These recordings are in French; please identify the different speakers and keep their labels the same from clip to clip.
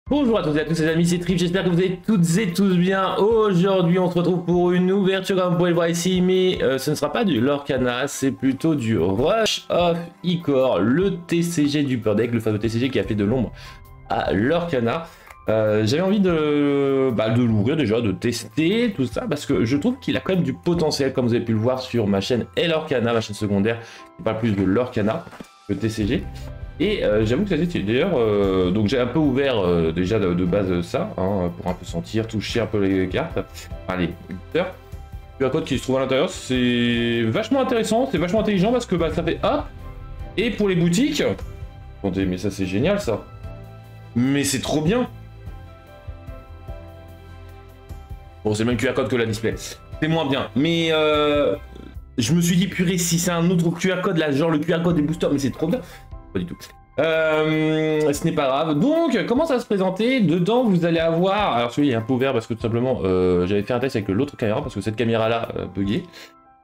Speaker 1: Bonjour à toutes et à tous les amis, c'est Trip, j'espère que vous allez toutes et tous bien. Aujourd'hui on se retrouve pour une ouverture comme vous pouvez le voir ici, mais ce ne sera pas du Lorcana, c'est plutôt du Rush of Icor, le TCG du Upper Deck, le fameux TCG qui a fait de l'ombre à Lorcana. J'avais envie de l'ouvrir déjà, de tester tout ça, parce que je trouve qu'il a quand même du potentiel, comme vous avez pu le voir sur ma chaîne Lorcana, ma chaîne secondaire, qui parle plus de Lorcana, le TCG. Et j'avoue que ça c'était d'ailleurs, donc j'ai un peu ouvert déjà de base ça, hein, pour un peu sentir, toucher un peu les cartes, enfin les éditeurs. Un code qui se trouve à l'intérieur, c'est vachement intéressant, c'est vachement intelligent parce que bah, ça fait hop, et pour les boutiques, attendez, mais ça c'est génial ça, mais c'est trop bien. Bon, c'est le même QR code que la display, c'est moins bien, mais je me suis dit purée, si c'est un autre QR code là, genre le QR code des boosters, mais c'est trop bien. Pas du tout. Ce n'est pas grave. Donc, comment ça va se présenter? Dedans, vous allez avoir... Alors, celui-là est un peu ouvert parce que tout simplement, j'avais fait un test avec l'autre caméra parce que cette caméra-là buguait.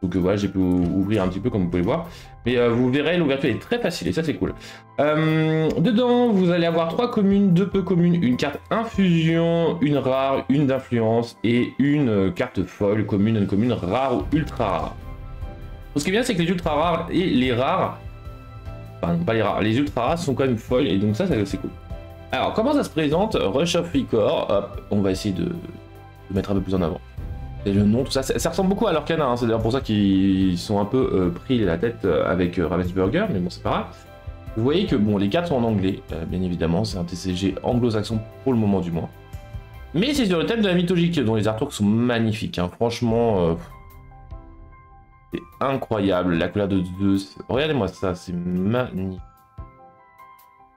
Speaker 1: Donc, voilà, j'ai pu ouvrir un petit peu comme vous pouvez le voir. Mais vous verrez, l'ouverture est très facile et ça, c'est cool. Dedans, vous allez avoir 3 communes, 2 peu communes, une carte infusion, une rare, une d'influence et une carte folle, commune, une commune rare ou ultra rare. Donc, ce qui est bien, c'est que les ultra rares et les rares... Enfin, pas les rares, les ultra rares sont quand même folles et donc ça c'est cool. Alors comment ça se présente? Rush of Icor, hop, on va essayer de mettre un peu plus en avant. Et le nom, tout ça, ça ressemble beaucoup à Lorcana, hein, c'est d'ailleurs pour ça qu'ils sont un peu pris la tête avec Ravensburger, mais bon c'est pas grave. Vous voyez que bon, les cartes sont en anglais, bien évidemment, c'est un TCG anglo-saxon pour le moment du moins. Mais c'est sur le thème de la mythologie dont les artworks sont magnifiques, hein. Franchement... c'est incroyable, la couleur de Zeus. Regardez-moi ça, c'est magnifique.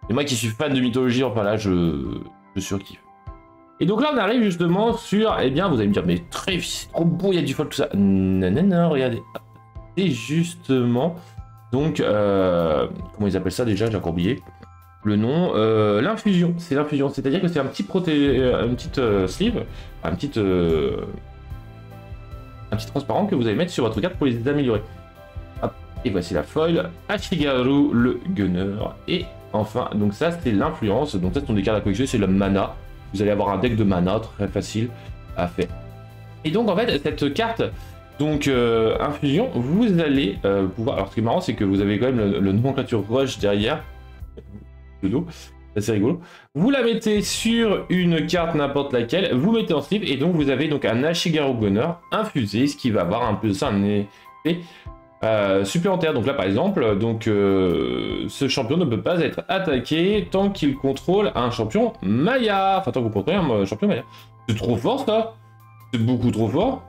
Speaker 1: Et moi qui suis fan de mythologie, enfin là, je surkiffe. Et donc là, on arrive justement sur... Eh bien, vous allez me dire, mais très c'est trop beau, il y a du folle, tout ça. Non, non, non, regardez. C'est justement... Donc, comment ils appellent ça déjà? J'ai encore oublié. Le nom, l'infusion. C'est l'infusion, c'est-à-dire que c'est un petit une petite sleeve, un petit transparent que vous allez mettre sur votre carte pour les améliorer. Hop. Et voici la foil, Ashigaru le gunner, et enfin, donc ça c'est l'influence, donc ça ce sont des cartes à collectionner, c'est le mana, vous allez avoir un deck de mana très facile à faire. Et donc en fait, cette carte, donc infusion, vous allez pouvoir, alors ce qui est marrant c'est que vous avez quand même le nomenclature rush derrière, le dos. C'est rigolo. Vous la mettez sur une carte n'importe laquelle, vous mettez en slip et donc vous avez donc un Ashigaru Gunner infusé, ce qui va avoir un peu ça, un effet supplémentaire. Donc là par exemple, donc ce champion ne peut pas être attaqué tant qu'il contrôle un champion Maya. Enfin tant que vous contrôlez un champion Maya. C'est trop fort ça. C'est beaucoup trop fort.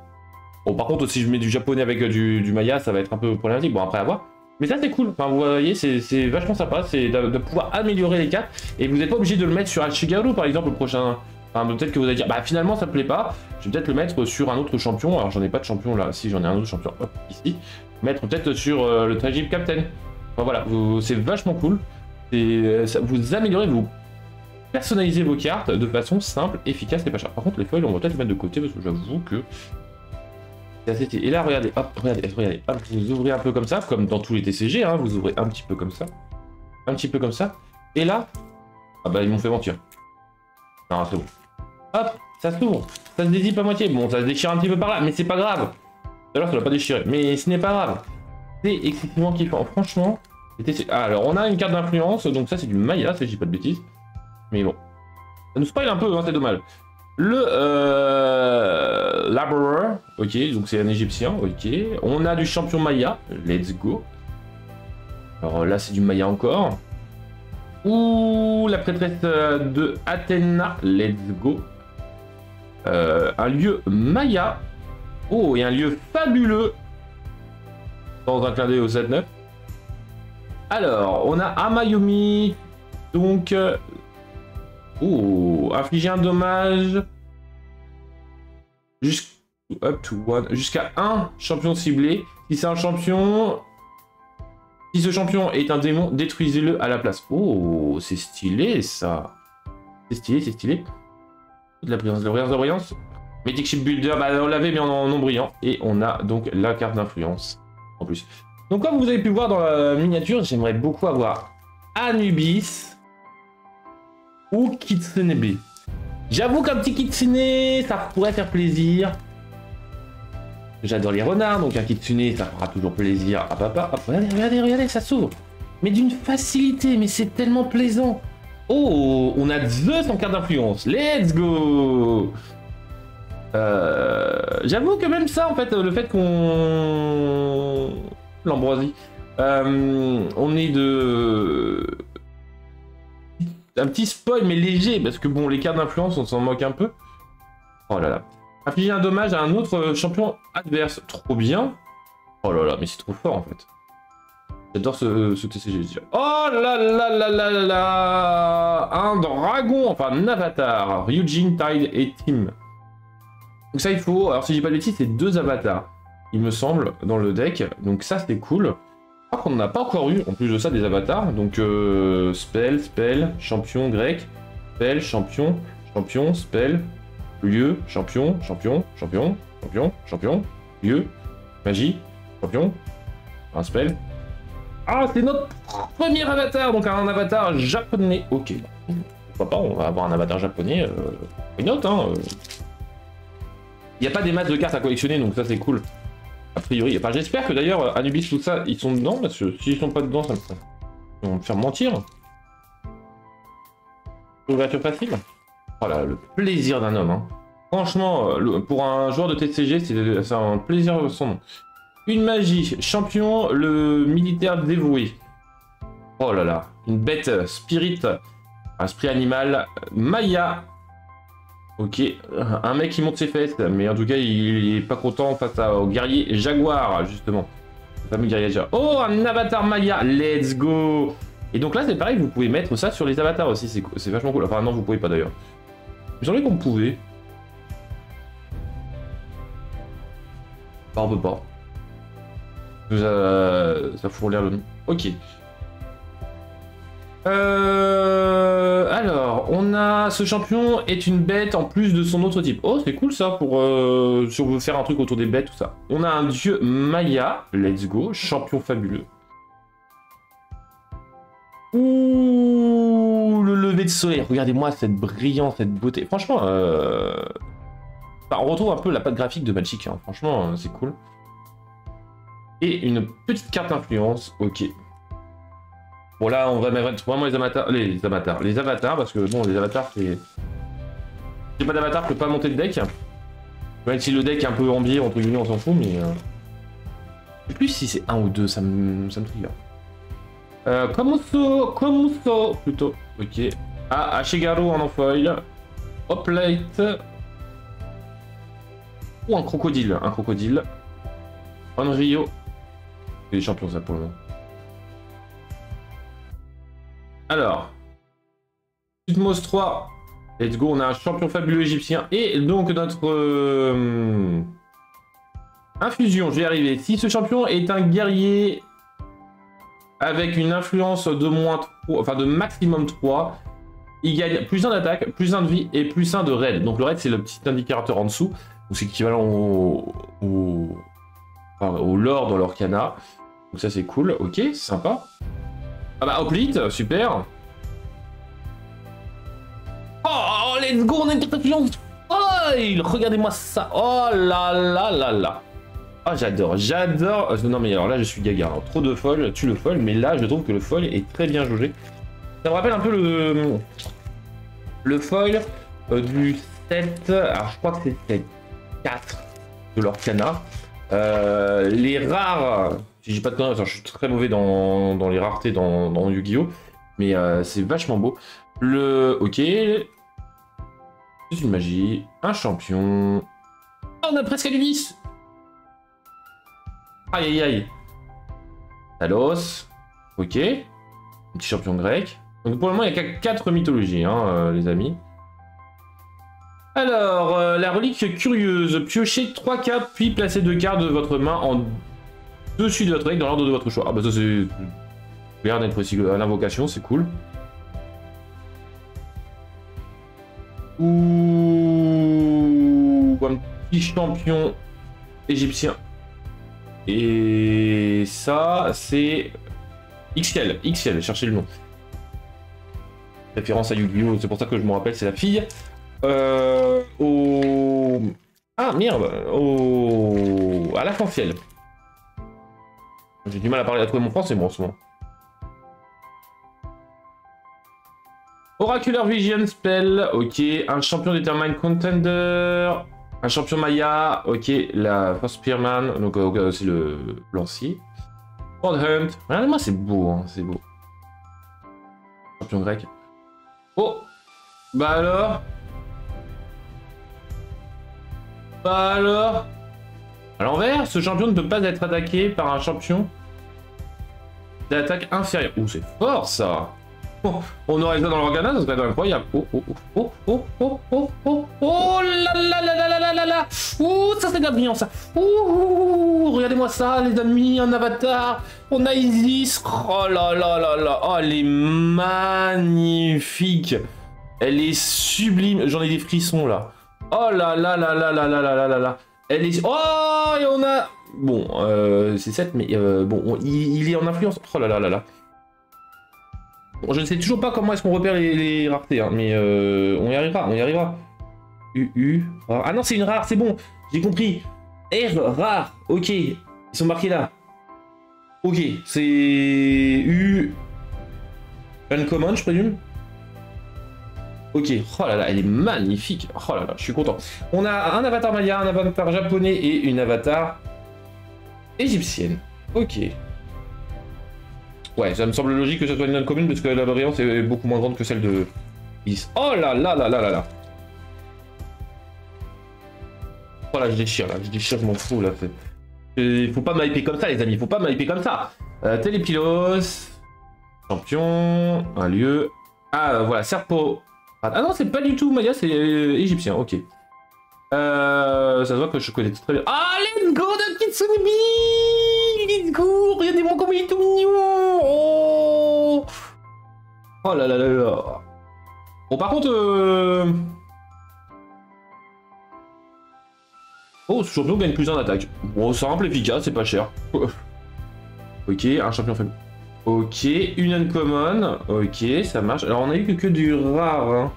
Speaker 1: Bon par contre si je mets du japonais avec du Maya, ça va être un peu problématique. Bon après à voir. Mais ça c'est cool, enfin vous voyez c'est vachement sympa, c'est de pouvoir améliorer les cartes et vous n'êtes pas obligé de le mettre sur Ashigaru par exemple le prochain. Enfin peut-être que vous allez dire bah finalement ça me plaît pas, je vais peut-être le mettre sur un autre champion, alors j'en ai pas de champion là, si j'en ai un autre champion, hop ici, mettre peut-être sur le Tragic Captain. Enfin voilà, c'est vachement cool, vous améliorez, vous personnalisez vos cartes de façon simple, efficace et pas cher. Par contre les feuilles on va peut-être les mettre de côté parce que j'avoue que... Et là, regardez, hop, regardez, hop, vous ouvrez un peu comme ça, comme dans tous les TCG, hein, vous ouvrez un petit peu comme ça, un petit peu comme ça, et là, ah bah ils m'ont fait mentir. Non, c'est bon. Hop, ça s'ouvre, ça se dézippe à moitié, bon, ça se déchire un petit peu par là, mais c'est pas grave. D'ailleurs, ça va pas déchirer, mais ce n'est pas grave. C'est excessivement kiffant, franchement. Alors, on a une carte d'influence, donc ça c'est du Maya, si je dis pas de bêtises, mais bon. Ça nous spoil un peu, hein, c'est dommage. Le Laborer, ok, donc c'est un égyptien, ok. On a du champion Maya, let's go. Alors là, c'est du Maya encore. Ouh, la prêtresse de Athéna, let's go. Un lieu Maya. Oh, et un lieu fabuleux. Dans un clin d'œil au 7-9. Alors, on a Amayumi, donc... oh, infliger un dommage jusqu'à un champion ciblé. Si c'est un champion, si ce champion est un démon, détruisez-le à la place. Oh, c'est stylé ça. C'est stylé, c'est stylé. De la brillance, de la brillance. Mythic Ship Builder, bah on l'avait mais en non brillant. Et on a donc la carte d'influence en plus. Donc comme vous avez pu voir dans la miniature, j'aimerais beaucoup avoir Anubis. ou Kitsune B. J'avoue qu'un petit Kitsune, ça pourrait faire plaisir. J'adore les renards, donc un Kitsune, ça fera toujours plaisir à papa. Hop, regardez, regardez, regardez, ça s'ouvre. Mais d'une facilité, mais c'est tellement plaisant. Oh, on a Zeus en carte d'influence. Let's go. J'avoue que même ça, en fait, le fait qu'on... L'ambroisie. On est de... Un petit spoil, mais léger, parce que bon, les cartes d'influence, on s'en moque un peu. Oh là là. Infliger un dommage à un autre champion adverse. Trop bien. Oh là là, mais c'est trop fort, en fait. J'adore ce TCG. Oh là là là là là là. Un dragon, enfin un avatar. Ryujin, Tide et Tim. Donc ça, il faut... Alors, si j'ai pas de bêtises, c'est 2 avatars, il me semble, dans le deck. Donc ça, c'était cool. Je crois qu'on n'a pas encore eu, en plus de ça, des avatars. Donc, spell, spell, champion grec, spell, champion, champion, spell, lieu, champion, champion, champion, champion, champion, lieu, magie, champion, un spell. Ah, c'est notre premier avatar, donc un avatar japonais. Ok, pourquoi pas, on va avoir un avatar japonais. Une note, hein. Il n'y a pas des masses de cartes à collectionner, donc ça c'est cool. A priori, enfin j'espère que d'ailleurs Anubis tout ça, ils sont dedans, parce que s'ils sont pas dedans, ça ils vont me faire mentir. Ouverture facile. Oh là, le plaisir d'un homme. Hein. Franchement, pour un joueur de TCG, c'est un plaisir sans nom. Une magie, champion, le militaire dévoué. Oh là là, une bête, spirit, un esprit animal, Maya. Ok, un mec qui monte ses fesses, mais en tout cas il est pas content face au guerrier Jaguar, justement. Le fameux guerrier Jaguar. Oh, un avatar Maya, let's go. Et donc là c'est pareil, vous pouvez mettre ça sur les avatars aussi, c'est vachement cool. Enfin non, vous pouvez pas d'ailleurs. Il me semblait qu'on pouvait. On peut pas. Ça fout l'air le nom. Ok. Alors, on a... Ce champion est une bête en plus de son autre type. Oh, c'est cool ça pour... si on veut faire un truc autour des bêtes, tout ça. On a un dieu Maya. Let's go. Champion fabuleux. Ouh, le lever de soleil. Regardez-moi cette brillance, cette beauté. Franchement, on retrouve un peu la patte graphique de Magic. Hein. Franchement, c'est cool. Et une petite carte d'influence. Ok. Bon là on va mettre vraiment les avatars parce que bon les avatars c'est... J'ai pas d'avatar, je peux pas monter le deck. Même si le deck est un peu ambié entre guillemets on s'en fout mais... Je sais plus si c'est 1 ou 2, ça me trigger. Komuso plutôt. Ok. Ah, Ashigaru en enfoil. Hoplite. Ou un crocodile. Un crocodile. Onryo. C'est des champions ça pour le moment. Alors, Tutmos 3, let's go, on a un champion fabuleux égyptien, et donc notre infusion, je vais y arriver. Si ce champion est un guerrier avec une influence de moins 3, enfin de maximum 3, il gagne plus 1 d'attaque, plus 1 de vie et plus 1 de raid. Donc le raid c'est le petit indicateur en dessous, donc c'est équivalent au lore dans l'Orcana. Donc ça c'est cool, ok, c'est sympa. Ah bah Hoplite, super. Oh, let's go, on a une carte d'influence. Oh, regardez-moi ça. Oh là là là là. Ah, j'adore, j'adore. Non mais alors là je suis gaga. Alors, trop de folle, tue le folle, mais là je trouve que le folle est très bien jaugé. Ça me rappelle un peu le foil du 7. Alors je crois que c'est 7 4 de l'Orcana. Les rares. Si j'ai pas de conneries, je suis très mauvais dans les raretés dans Yu-Gi-Oh! Mais c'est vachement beau. Ok. C'est une magie. Un champion. Oh, on a presque du 10. Aïe aïe aïe. Talos. Ok. Un petit champion grec. Donc pour le moment, il n'y a qu'à 4 mythologies, hein, les amis. Alors, la relique curieuse. Piochez 3 cartes, puis placez 2 cartes de votre main en dessus de votre deck dans l'ordre de votre choix. Ah bah ça c'est... L'air d'être aussi à l'invocation, c'est cool. Ouh, un petit champion égyptien. Et ça, c'est... XL, cherchez le nom. Référence à Yu-Gi-Oh! C'est pour ça que je me rappelle, c'est la fille. Ah merde, à l'arc-en-ciel. J'ai du mal à trouver mon français, moi, en ce moment. Oracular Vision Spell, ok. Un champion Determine Contender. Un champion Maya, ok. La First Spearman, donc c'est le lancier. Sword Hunt. Regardez-moi, c'est beau, hein, c'est beau. Champion grec. Oh! Bah alors? Bah alors? À l'envers, ce champion ne peut pas être attaqué par un champion d'attaque inférieure. Ouh, c'est fort ça! Oh, on aurait ça dans l'organa, ça serait incroyable. Oh, oh, oh, oh, oh, oh, oh, oh, là là là là là là là là. Ouh, ça c'est de la brillant ça. Ouh, regardez-moi ça, les amis, un avatar. On a Isis. Oh là là là là. Oh, elle est magnifique. Elle est sublime. J'en ai des frissons là. Oh là là là là là là là là là. Elle est... Oh, et on a... Bon, c'est 7, mais bon, il est en influence. Oh là là là là. Bon, je ne sais toujours pas comment est-ce qu'on repère les raretés, hein, mais on y arrivera, on y arrivera. Rare. Ah non, c'est une rare, c'est bon, j'ai compris. R, rare, ok, ils sont marqués là. Ok, c'est U, uncommon, je présume. Ok, oh là là, elle est magnifique. Oh là là, je suis content. On a un avatar maya, un avatar japonais et une avatar égyptienne. Ok. Ouais, ça me semble logique que ce soit une non-commune parce que la brillance est beaucoup moins grande que celle de Is. Oh là là là là là là. Oh là, je déchire, je m'en fous là. Faut pas m'hyper comme ça, les amis, faut pas m'hyper comme ça. Télépilos, champion, un lieu. Ah, voilà, Serpo. Ah non, c'est pas du tout Maya, c'est égyptien, ok. Ça se voit que je connais très bien. Ah, let's go de Kitsunebi! Let's go! Regardez-moi comme il est tout mignon! Oh! Oh là là là là! Bon, par contre, oh, ce champion gagne plus en attaque. Bon, simple, efficace, c'est pas cher. Ok, un champion faible. Ok, une uncommon. Ok, ça marche. Alors, on a eu que du rare, hein.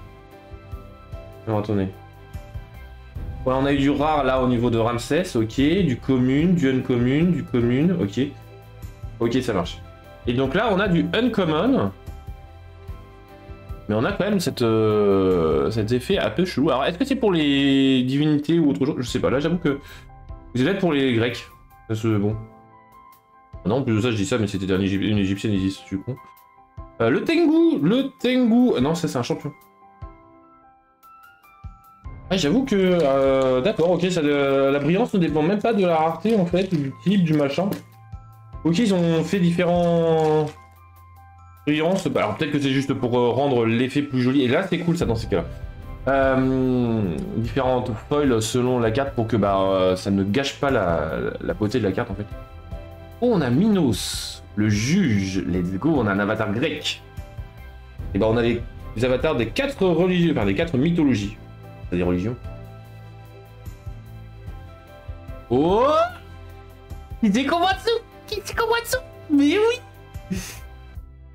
Speaker 1: Alors, attendez. Ouais, on a eu du rare là au niveau de Ramsès, ok, du commune, du uncommon, du commune, ok. Ok, ça marche. Et donc là, on a du uncommon. Mais on a quand même cet effet un peu chelou. Alors, est-ce que c'est pour les divinités ou autre chose? Je sais pas, là j'avoue que... Vous êtes pour les Grecs. Bon. Non, en plus de ça, je dis ça, mais c'était une égyptienne, je suis con. Le Tengu. Non, ça c'est un champion. Ah, j'avoue que... D'accord, ok, ça, la brillance ne dépend même pas de la rareté, en fait, du type, du machin. Ok, ils ont fait différents... brillances. Alors peut-être que c'est juste pour rendre l'effet plus joli. Et là, c'est cool, ça, dans ces cas-là. Différentes foils selon la carte pour que ça ne gâche pas la beauté de la carte, en fait. Oh, on a Minos, le juge. Let's go, on a un avatar grec. Et on a les avatars des 4 religieux, enfin des 4 mythologies. Des religions. Oh, Kitsukomatsu. Mais oui.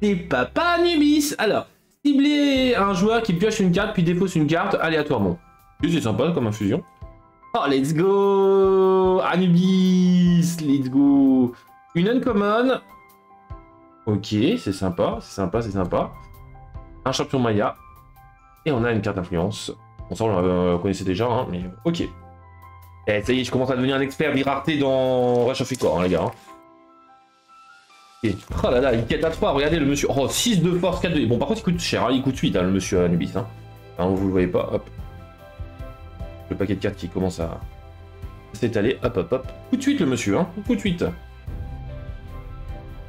Speaker 1: C'est Papa Anubis. Alors, cibler un joueur qui pioche une carte puis dépose une carte aléatoirement. C'est sympa comme infusion. Oh, let's go Anubis, let's go. Une uncommon. Ok, c'est sympa, c'est sympa, c'est sympa. Un champion Maya. Et on a une carte d'influence. Bon, ça, on la connaissait déjà, hein, mais ok. Et ça y est, je commence à devenir un expert birarté dans Rush of Icor, hein, les gars. Hein. Et, oh là là, il quête à 3, regardez le monsieur. Oh, 6 de force, 4 de... Bon, par contre, il coûte cher, hein, il coûte 8, hein, le monsieur Anubis. Hein. Hein, vous le voyez pas, hop. Le paquet de cartes qui commence à s'étaler, hop, hop, hop. Coûte 8, le monsieur, hein, coûte 8.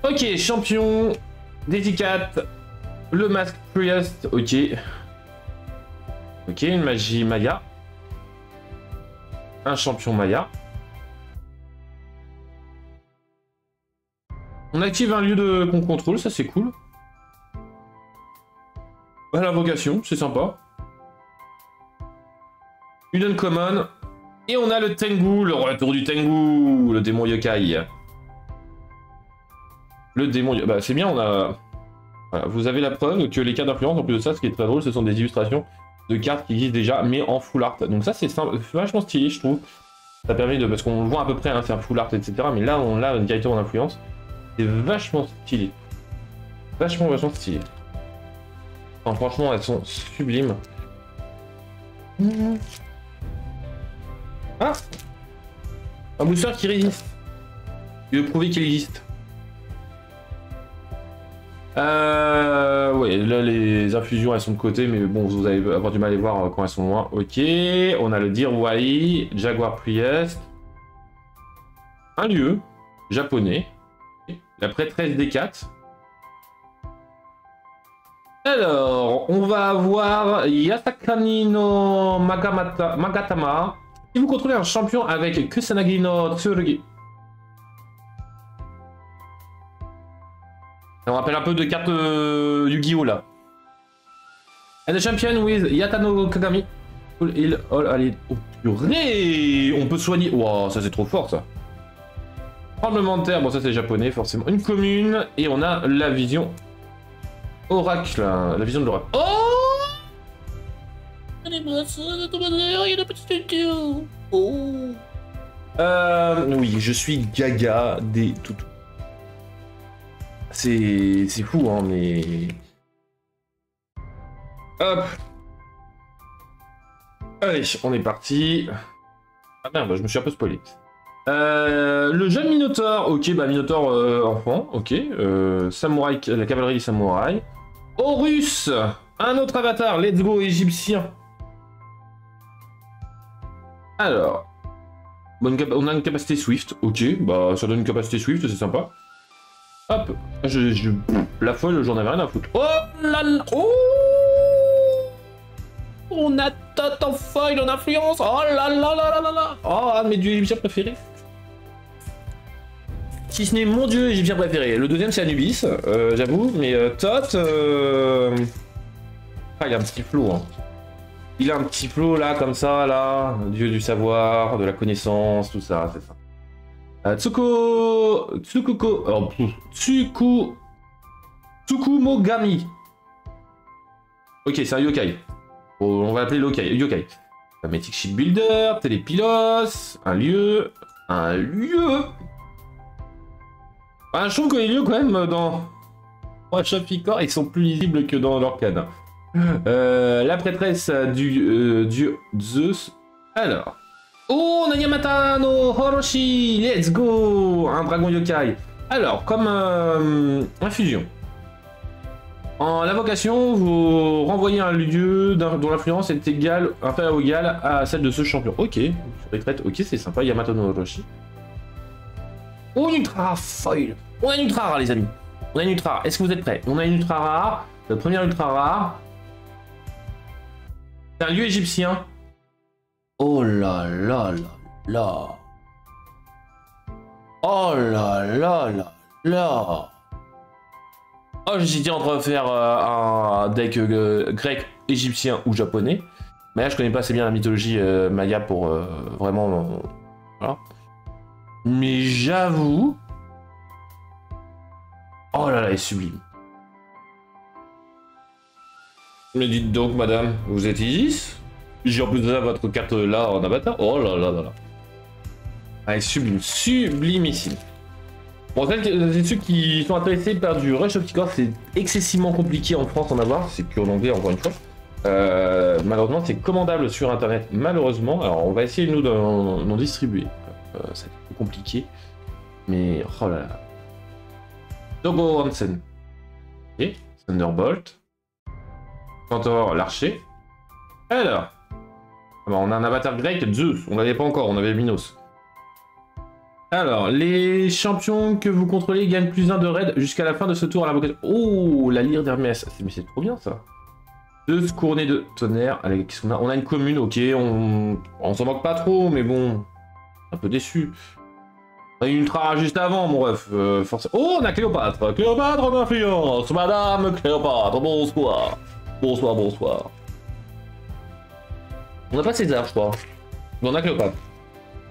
Speaker 1: Ok, champion, Dedicat, le masque Priest, ok. Ok, une magie Maya. Un champion Maya. On active un lieu qu'on contrôle, ça c'est cool. L'invocation, c'est sympa. Une uncommon. Et on a le Tengu, le retour du Tengu, le démon yokai. Le démon yokai. Bah c'est bien, on a... Voilà, vous avez la preuve que les cartes d'influence, en plus de ça, ce qui est très drôle, ce sont des illustrations de cartes qui existent déjà, mais en full art. Donc ça, c'est vachement stylé, je trouve. Ça permet de... Parce qu'on le voit à peu près, hein, c'est un full art, etc. Mais là, on a directement d'influence. C'est vachement stylé. Vachement stylé. Enfin, franchement, elles sont sublimes. Ah, un booster qui résiste. Il veut prouver qu'il existe. Ouais, là les infusions elles sont de côté, mais bon, vous allez avoir du mal à les voir quand elles sont loin. Ok, on a le Deer Wai, Jaguar Priest, un lieu japonais, la prêtresse des 4. Alors, on va avoir Yasakani no Magatama. Si vous contrôlez un champion avec Kusanagi no Tsurugi. Ça me rappelle un peu de cartes Yu-Gi-Oh là. And the champion with Yatano Kagami. Full heal all allied. Oh purée, on peut soigner. Wow, ça c'est trop fort ça. Tremblement de terre, bon ça c'est japonais forcément. Une commune et on a la vision oracle, la vision de l'oracle. Oh, oui, je suis gaga des toutous. C'est fou, hein, mais... Hop. Allez, on est parti. Ah merde, je me suis un peu spoilé. Le jeune Minotaur, ok, bah Minotaur enfant, ok. Samouraï, la cavalerie samouraï. Horus, un autre avatar, let's go, égyptien. Alors, on a une capacité Swift, ok, bah ça donne une capacité Swift, c'est sympa. Hop, la folle, j'en avais rien à foutre. Oh là là, oh, on a Tot en foil en influence. Oh là là là là là là. Oh, un de mes dieux égyptiens préférés. Si ce n'est mon dieu égyptien préféré. Le deuxième c'est Anubis, j'avoue, mais Tot... Ah, il a un petit flow, hein. Il a un petit flow là, comme ça, là. Dieu du savoir, de la connaissance, tout ça, c'est ça. Tsukuko... Oh, Tsukumogami. Ok, c'est un yokai. On va l'appeler yokai. Un Mythic Shipbuilder, Télépilos, un lieu... Un lieu. Ah, je trouve que les lieux, quand même, dans Shopicor, ils sont plus lisibles que dans l'Orcane. La prêtresse du dieu Zeus. Alors... Oh, Nanyamata no Horoshi, let's go. Un dragon yokai. Alors, comme infusion. En l'invocation, vous renvoyez un lieu dont l'influence est égale, inférieure ou égale à celle de ce champion. Ok, retraite, ok, c'est sympa, Yamato no Horoshi. Oh, une ultra rare foil. On a une ultra rare, les amis. On a une ultra rare. Est-ce que vous êtes prêts? On a une ultra rare. La première ultra rare. C'est un lieu égyptien. Oh là là là là. Oh là là là là. Oh, j'hésitais entre faire un deck grec, égyptien ou japonais. Mais là, je connais pas assez bien la mythologie maya pour vraiment... voilà. Mais j'avoue... Oh là là, elle est sublime. Mais dites donc, madame, vous êtes Isis? J'ai en plus de ça votre carte là en avatar. Oh là là là là. Elle est sublime, sublimissime. Bon, c'est ceux qui sont intéressés par du Rush of Ticor, c'est excessivement compliqué en France d'en avoir, c'est qu'en anglais encore une fois. Malheureusement, c'est commandable sur internet, malheureusement. Alors, on va essayer nous d'en distribuer. C'est un peu compliqué, mais oh là là. Dogo Hansen. Ok, Thunderbolt. Centaure, l'archer. Alors, on a un avatar grec, Zeus, on l'avait pas encore, on avait Minos. Alors, les champions que vous contrôlez gagnent +1 de raid jusqu'à la fin de ce tour à l'invocation. Oh, la lyre d'Hermès. Mais c'est trop bien ça. Zeus couronné de tonnerre. Allez, qu'est-ce qu'on a? On a une commune, ok. On s'en moque pas trop, mais bon. Un peu déçu. On a une ultra rare juste avant, mon ref. Forcément. Oh, on a Cléopâtre. Cléopâtre en influence. Madame Cléopâtre, bonsoir. Bonsoir, bonsoir. On n'a pas César, je crois. Mais on a Cléopâtre.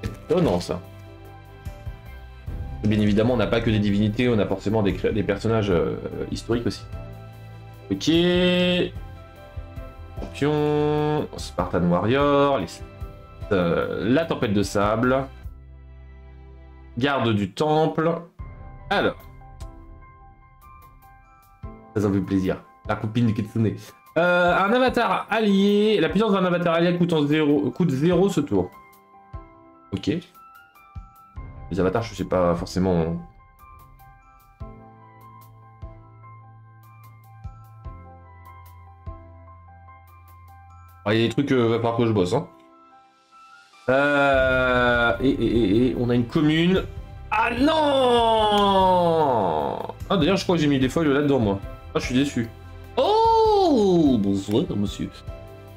Speaker 1: C'est étonnant ça. Bien évidemment, on n'a pas que des divinités, on a forcément des personnages historiques aussi. Ok. Champion. Spartan Warrior. La tempête de sable. Garde du temple. Alors. Ça me fait plaisir. La copine du Kitsune. Un avatar allié. La puissance d'un avatar allié coûte 0 ce tour. Ok. Les avatars, je sais pas forcément. Ah, il y a des trucs, va falloir que je bosse. Hein. Et on a une commune. Ah non! Ah d'ailleurs, je crois que j'ai mis des feuilles là-dedans, moi. Ah, je suis déçu. Oh! Bonsoir, monsieur.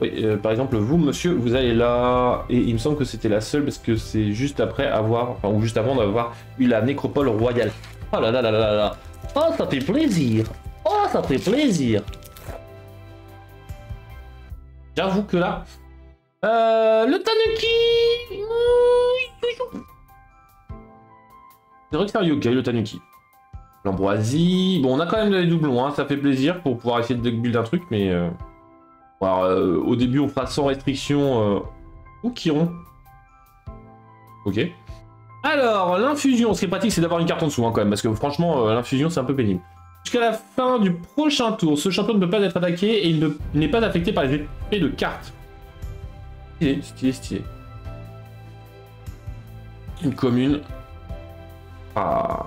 Speaker 1: Oui, par exemple, vous, monsieur, vous allez là. Et il me semble que c'était la seule parce que c'est juste après avoir. Enfin, ou juste avant d'avoir eu la nécropole royale. Oh là là là là là. Oh, ça fait plaisir. Oh, ça fait plaisir. J'avoue que là. Le Tanuki. C'est vrai que c'est un yokai, le Tanuki. L'ambroisie. Bon, on a quand même des doublons, hein. Ça fait plaisir pour pouvoir essayer de build un truc, mais. Alors, au début, on fera sans restriction. Ou Chiron. Ok. Alors, l'infusion, ce qui est pratique, c'est d'avoir une carte en dessous, hein, quand même, parce que franchement, l'infusion, c'est un peu pénible. Jusqu'à la fin du prochain tour, ce champion ne peut pas être attaqué et il n'est pas affecté par les effets de cartes. Stylé, stylé, stylé. Une commune. Ah.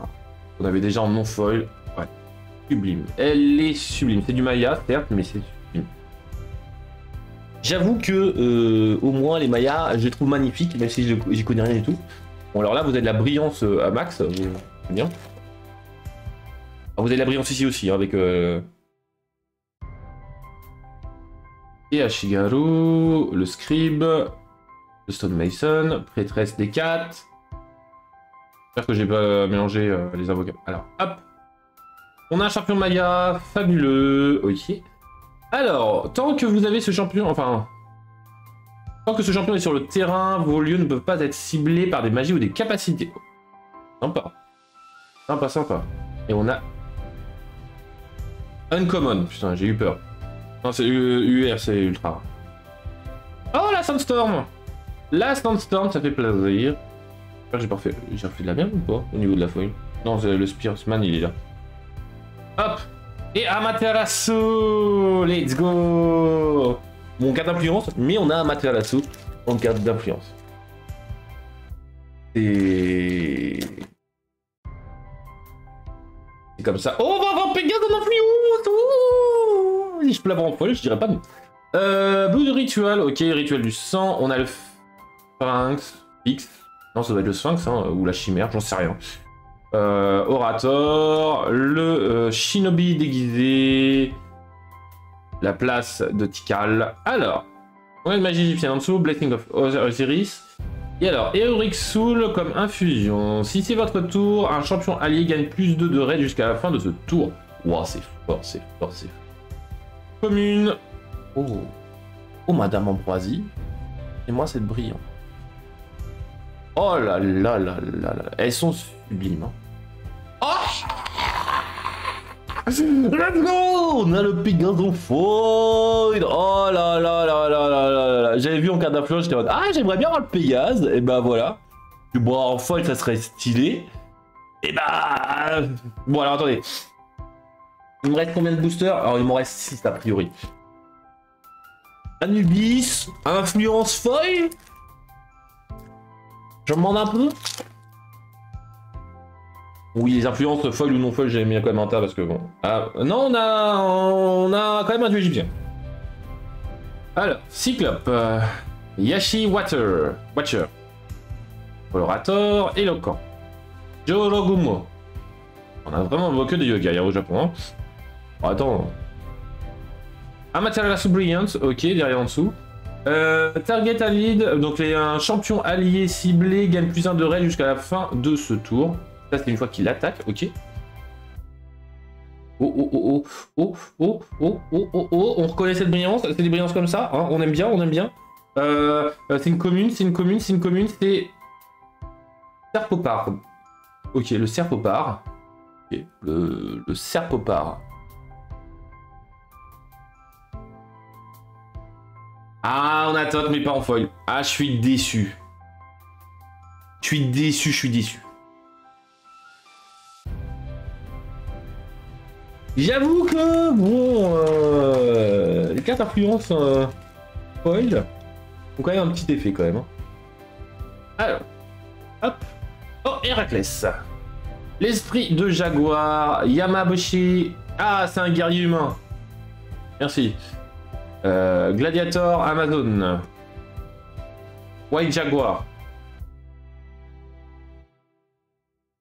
Speaker 1: On avait déjà en non-foil. Ouais. Sublime. Elle est sublime. C'est du Maya, certes, mais c'est sublime. J'avoue que, au moins, les Mayas, je les trouve magnifiques, même si j'y connais rien du tout. Bon, alors là, vous avez de la brillance à max. C'est bien. Alors, vous avez de la brillance ici aussi, hein, avec... Et Ashigaru, le Scribe, le Stonemason, Prêtresse des 4. J'espère que j'ai pas mélangé les avocats. Alors, hop. On a un champion Maya, fabuleux. Ok. Alors, tant que vous avez ce champion, enfin... Tant que ce champion est sur le terrain, vos lieux ne peuvent pas être ciblés par des magies ou des capacités. Sympa. Sympa, sympa. Et on a... Uncommon. Putain, j'ai eu peur. Non, c'est UR, c'est ultra. Oh, la Sandstorm! La Sandstorm, ça fait plaisir. J'ai refait de la merde ou pas au niveau de la foil? Non, le Spearsman, il est là. Hop! Et Amaterasu! Let's go! Mon carte d'influence, mais on a Amaterasu en carte d'influence. Et... c'est comme ça. Oh, on va avoir Pégase en influence! Si je peux l'avoir en foil, je dirais pas non. Blue de rituel, ok, rituel du sang. On a le Sphinx, X. Non, ça doit être le Sphinx, hein, ou la chimère, j'en sais rien. Orator, le Shinobi déguisé, la place de Tikal. Alors, on a une magie égyptienne en dessous, Blessing of Osiris. Et alors, Heroic Soul comme infusion. Si c'est votre tour, un champion allié gagne plus 2 de raid jusqu'à la fin de ce tour. Wow, c'est fort, c'est fort, c'est fort. Commune. Oh. Oh, Madame Ambroisie. Et moi, c'est brillant. Oh là là là là là. Elles sont sublimes. Hein. Oh, let's go! On a le Pégase en foil. Oh là là là là là là là. J'avais vu en carte d'influence, j'étais en mode ah, j'aimerais bien avoir le Pégase. Et ben voilà. Bon, en foil, ça serait stylé. Et bah. Bon, alors attendez. Il me reste combien de boosters? Alors, il m'en reste 6 a priori. Anubis, influence foil. J'en demande un peu. Oui, les influences foil ou non foil, j'ai mis quand même un tas parce que bon. Ah, non, on a quand même un dieu égyptien. Alors, Cyclope, Yashi Watcher, Colorator, Éloquent, Jorogumo. On a vraiment que des yoga au Japon. Hein. Bon, attends. Amaterasu Brilliance, ok, derrière en dessous. Target Allied, donc un champion allié ciblé gagne plus 1 de raid jusqu'à la fin de ce tour. Ça c'est une fois qu'il attaque, ok. Oh oh oh oh oh oh oh oh oh, on reconnaît cette brillance, c'est des brillances comme ça, hein, on aime bien, on aime bien. C'est une commune, c'est Serpopard. Ok, le Serpopard. Ok, le Serpopard. Ah, on a tot, mais pas en foil. Ah, je suis déçu. Je suis déçu, je suis déçu. J'avoue que, bon, les cartes influence foil ont quand même un petit effet quand même. Hein. Alors, hop. Oh, Héraclès. L'esprit de Jaguar, Yamabushi. Ah, c'est un guerrier humain. Merci. Gladiator, Amazon. White Jaguar.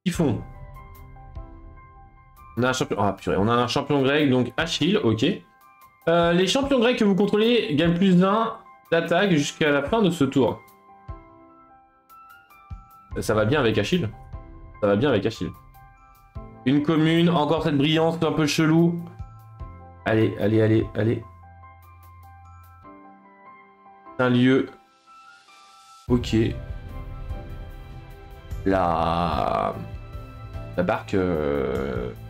Speaker 1: Typhon. On a un champion. Ah purée, on a un champion grec, donc Achille, ok. Les champions grecs que vous contrôlez gagnent plus d'un d'attaque jusqu'à la fin de ce tour. Ça va bien avec Achille. Ça va bien avec Achille. Une commune, encore cette brillance un peu chelou. Allez, allez, allez, allez. Un lieu. Ok. La barque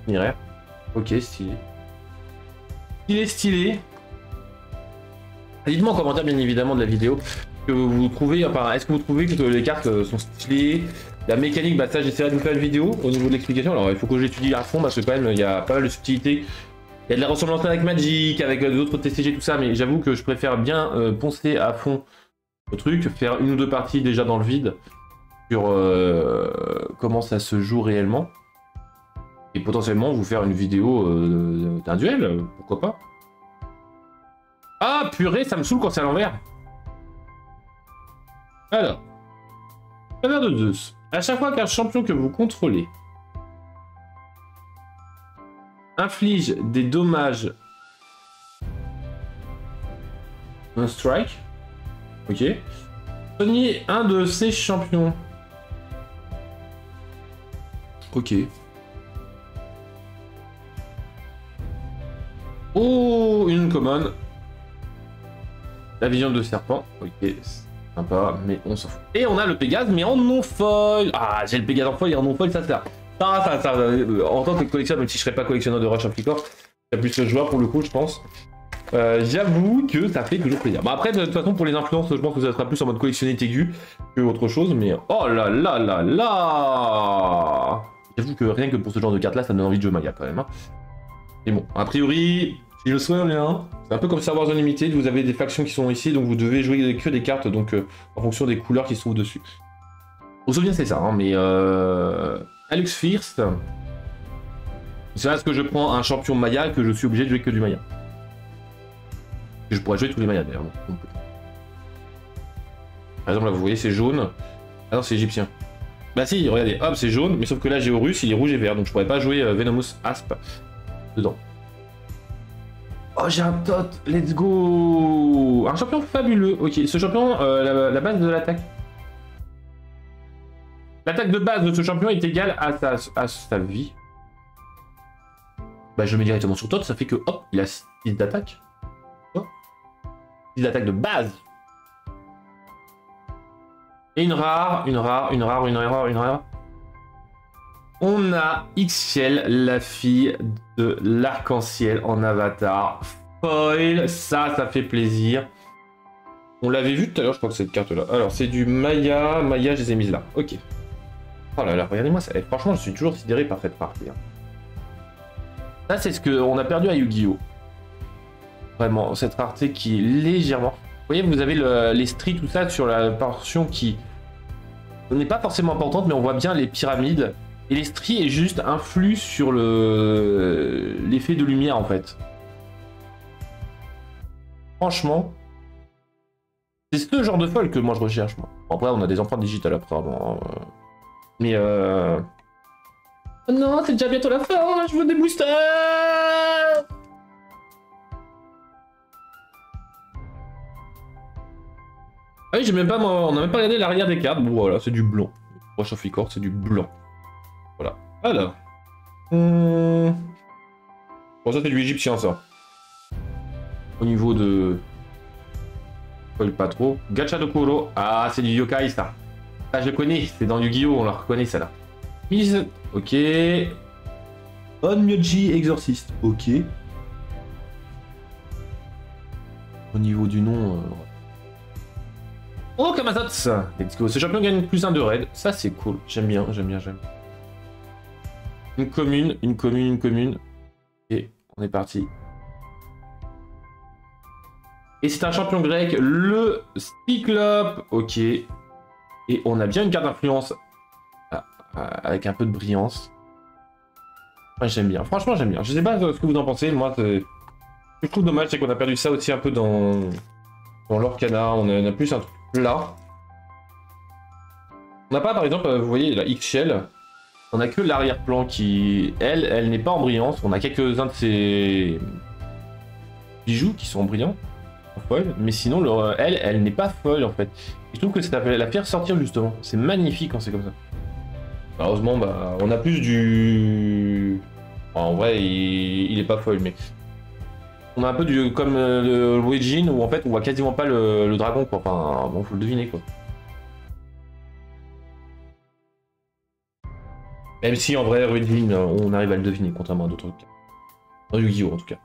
Speaker 1: funéraire. Ok, stylé. Stylé, stylé. Dites-moi en commentaire bien évidemment de la vidéo que vous trouvez, enfin, est-ce que vous trouvez que les cartes sont stylées? La mécanique, bah ça j'essaierai de vous faire une vidéo au niveau de l'explication. Alors il faut que j'étudie à fond parce que quand même il y a pas mal de subtilités. Il y a de la ressemblance avec Magic, avec d'autres TCG, tout ça, mais j'avoue que je préfère bien poncer à fond le truc, faire une ou deux parties déjà dans le vide sur comment ça se joue réellement. Et potentiellement vous faire une vidéo d'un duel, pourquoi pas. Ah purée, ça me saoule quand c'est à l'envers. Alors, faveur de Zeus. À chaque fois qu'un champion que vous contrôlez inflige des dommages un strike, ok, soignez un de ces champions. Ok. Oh, une common. La vision de serpent, ok. Sympa, mais on s'en fout. Et on a le Pégase, mais en non-foil. Ah, j'ai le Pégase en foil et en non-foil, ça sert. Ça, en tant que collectionneur, même si je serais pas collectionneur de Rush Amplicore, c'est plus le joueur pour le coup, je pense. J'avoue que ça fait toujours plaisir. Bah après, de toute façon, pour les influences, je pense que ça sera plus en mode collectionner Tégu que autre chose, mais oh là là là là. J'avoue que rien que pour ce genre de carte-là, ça me donne envie de jouer Maya quand même. Hein. Mais bon, a priori, si je me souviens bien, c'est un peu comme Star Wars Unlimited, vous avez des factions qui sont ici, donc vous devez jouer que des cartes, donc en fonction des couleurs qui se trouvent dessus. On se souvient, c'est ça, hein, mais Alux First, c'est là ce que je prends un champion Maya que je suis obligé de jouer que du Maya. Et je pourrais jouer tous les Mayas d'ailleurs. Par exemple, là, vous voyez, c'est jaune. Ah non, c'est égyptien. Bah si, regardez, hop, c'est jaune, mais sauf que là, j'ai Horus, il est rouge et vert, donc je pourrais pas jouer Venomous Asp dedans. Oh, j'ai un tot, let's go. Un champion fabuleux. Ok, ce champion, la base de l'attaque. L'attaque de base de ce champion est égale à sa vie. Bah, je mets directement sur tot, ça fait que, hop, il a 6 d'attaque. 6 d'attaque de base. Et une rare. On a Ixchel, la fille de l'arc-en-ciel en avatar. Foil, ça fait plaisir. On l'avait vu tout à l'heure, je crois que cette carte-là. Alors, c'est du Maya. Maya, je les ai mises là. Ok. Oh là là, regardez-moi ça. Et franchement, je suis toujours sidéré par cette partie. Hein. Ça, c'est ce qu'on a perdu à Yu-Gi-Oh! Vraiment, cette rareté qui est légèrement... Vous voyez, vous avez les stries, tout ça, sur la portion qui n'est pas forcément importante, mais on voit bien les pyramides. Et les stries est juste un flux sur l'effet de lumière, en fait. Franchement, c'est ce genre de folle que moi je recherche. Moi. Après, on a des empreintes digitales, apparemment. Mais oh non, c'est déjà bientôt la fin, je veux des boosters. Ah oui, j'ai même pas, on n'a même pas regardé l'arrière des cartes. Bon voilà, c'est du blanc. Rush of Licord, c'est du blanc. Voilà. Alors. Bon, ça c'est du égyptien, ça. Au niveau de... Pas trop. Gacha de Kuro. Ah, c'est du yokai, ça. Ah, je connais, c'est dans Yu-Gi-Oh! On la reconnaît, ça là. Mise. Ok. Onmyoji Exorcist. Ok. Au niveau du nom... Oh, Kamazotz! Let's go. Ce champion gagne plus 1 de raid. Ça, c'est cool. J'aime bien, j'aime bien, j'aime. Une commune, une commune, une commune. Et on est parti. Et c'est un champion grec, le Cyclope. Ok. Et on a bien une carte d'influence avec un peu de brillance. Ouais, j'aime bien. Franchement, j'aime bien. Je sais pas ce que vous en pensez. Moi, ce que je trouve dommage, c'est qu'on a perdu ça aussi un peu dans l'Orcana. On a plus un truc là. On n'a pas, par exemple, vous voyez, la X-Shell. On a que l'arrière-plan qui, elle n'est pas en brillance. On a quelques-uns de ces bijoux qui sont brillants, en foil. Mais sinon, elle n'est pas foil, en fait. Et je trouve que ça va la faire sortir, justement. C'est magnifique quand c'est comme ça. Heureusement, bah, on a plus du... En vrai, il est pas foil, mais... On a un peu du comme le Origin, où en fait, on voit quasiment pas le dragon, quoi. Enfin, bon, faut le deviner, quoi. Même si en vrai, Ruin, on arrive à le deviner, contrairement à d'autres cas. Dans Yu-Gi-Oh! En tout cas.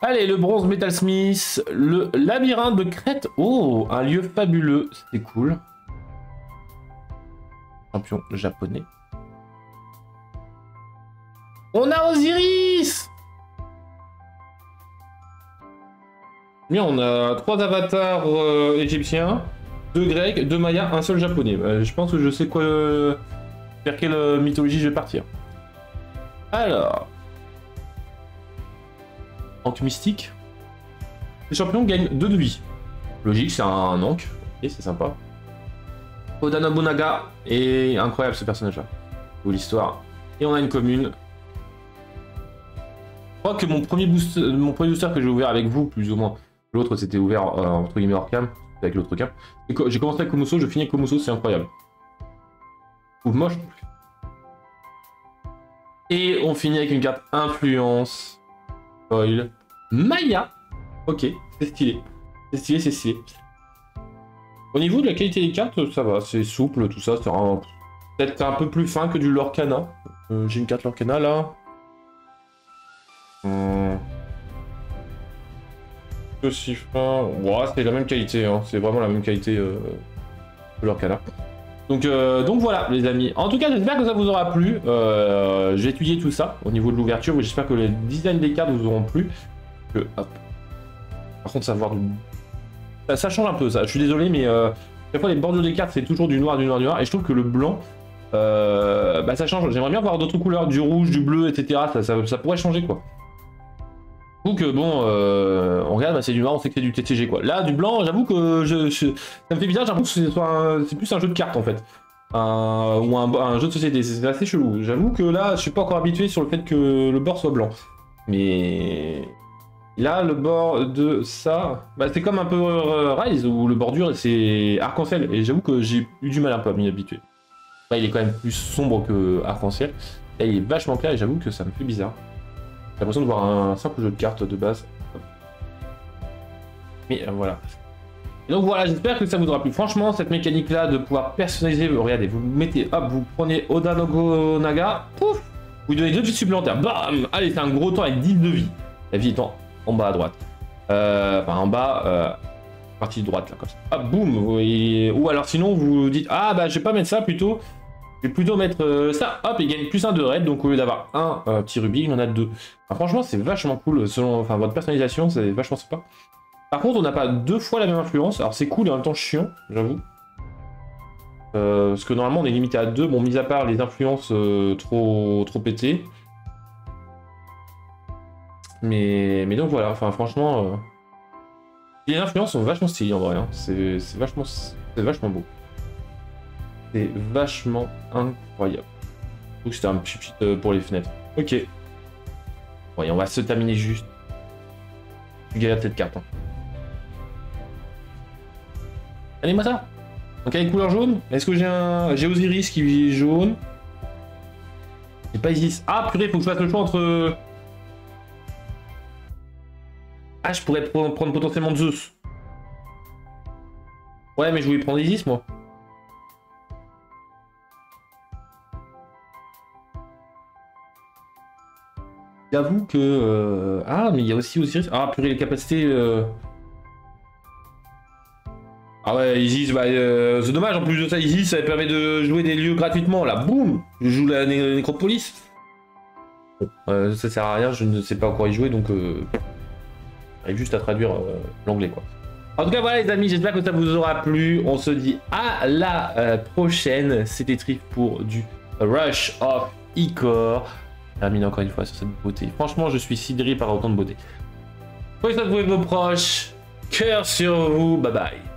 Speaker 1: Allez, le bronze Metal Smith, le labyrinthe de Crète. Oh, un lieu fabuleux, c'est cool. Champion japonais. On a Osiris! Bien, on a 3 avatars égyptiens, 2 grecs, 2 mayas, un seul japonais. Je pense que je sais quoi... vers quelle mythologie je vais partir. Alors... Ankh mystique. Le champion gagne 2 de vie. Logique, c'est un Ankh. Et c'est sympa. Oda Nobunaga. Et incroyable ce personnage-là. Ou l'histoire. Et on a une commune. Je crois que mon premier booster que j'ai ouvert avec vous, plus ou moins. L'autre c'était ouvert entre guillemets hors cam. Avec l'autre cam. J'ai commencé avec Komuso, je finis avec Komuso, c'est incroyable. Ou moche. Et on finit avec une carte influence. Foil. Maya. Ok, c'est stylé. C'est stylé, c'est stylé. Au niveau de la qualité des cartes, ça va, c'est souple, tout ça. C'est peut-être un peu plus fin que du Lorcana. J'ai une carte Lorcana là. Aussi fin. Ouais, c'est la même qualité, hein. C'est vraiment la même qualité que Lorcana. Donc voilà les amis. En tout cas, j'espère que ça vous aura plu. J'ai étudié tout ça au niveau de l'ouverture. J'espère que les designs des cartes vous auront plu. Hop. Par contre, savoir ça change un peu ça. Je suis désolé, mais chaque fois les bordures des cartes c'est toujours du noir, du noir, du noir. Et je trouve que le blanc, bah ça change. J'aimerais bien voir d'autres couleurs, du rouge, du bleu, etc. Ça pourrait changer quoi. Donc bon, on regarde, bah, c'est du noir, on sait que c'est du TCG quoi. Là, du blanc, j'avoue que ça me fait bizarre. J'ai l'impression que c'est plus un jeu de cartes en fait. Ou un jeu de société, c'est assez chelou. J'avoue que là, je suis pas encore habitué sur le fait que le bord soit blanc. Mais là, le bord de ça, bah, c'est comme un peu Rise, où le bordure c'est arc-en-ciel. Et j'avoue que j'ai eu du mal un peu à m'y habituer. Là, il est quand même plus sombre que arc-en-ciel. Là, il est vachement clair et j'avoue que ça me fait bizarre. J'ai l'impression de voir un simple jeu de cartes de base. Mais voilà. Et donc voilà, j'espère que ça vous aura plu. Franchement, cette mécanique-là de pouvoir personnaliser, regardez, vous mettez, hop, vous prenez Oda Nobunaga, pouf, vous donnez 2 de vie supplémentaires, bam. Allez, c'est un gros temps avec 10 de vie. La vie étant en bas à droite. Enfin, en bas, partie droite, là, comme ça. Hop, boum. Ou alors sinon, vous dites, ah bah, je vais pas mettre ça plutôt. Je vais plutôt mettre ça, hop, il gagne plus 1 de raid, donc au lieu d'avoir un petit rubis, il en a 2. Enfin, franchement, c'est vachement cool, selon votre personnalisation, c'est vachement sympa. Par contre, on n'a pas 2 fois la même influence, alors c'est cool et en même temps chiant, j'avoue. Parce que normalement, on est limité à 2, bon, mis à part les influences trop pétées. Mais donc voilà, enfin, franchement, les influences sont vachement stylées en vrai, hein. C'est vachement beau. C'est vachement incroyable. Donc c'était un petit pour les fenêtres. Ok. Bon, et on va se terminer juste. Tu galères cette carte. Hein. Allez, moi ça. Donc avec couleur jaune. Est-ce que j'ai Osiris qui est jaune. J'ai pas Isis. Ah purée, faut que je fasse le choix entre. Ah, je pourrais prendre potentiellement Zeus. Ouais, mais je voulais prendre Isis moi. J'avoue que... Ah, mais il y a aussi Osiris. Ah, purée, les capacités... Ah ouais, Isis, bah, c'est dommage, en plus de ça, Isis, ça permet de jouer des lieux gratuitement, là, boum, je joue la nécropolis. Bon, ça sert à rien, je ne sais pas encore y jouer, donc j'arrive juste à traduire l'anglais, quoi. En tout cas, voilà les amis, j'espère que ça vous aura plu, on se dit à la prochaine, c'était Trif pour du Rush of Icor. Termine encore une fois sur cette beauté, franchement, je suis sidéré par autant de beauté. Prenez soin de vous et vos proches, cœur sur vous, bye bye.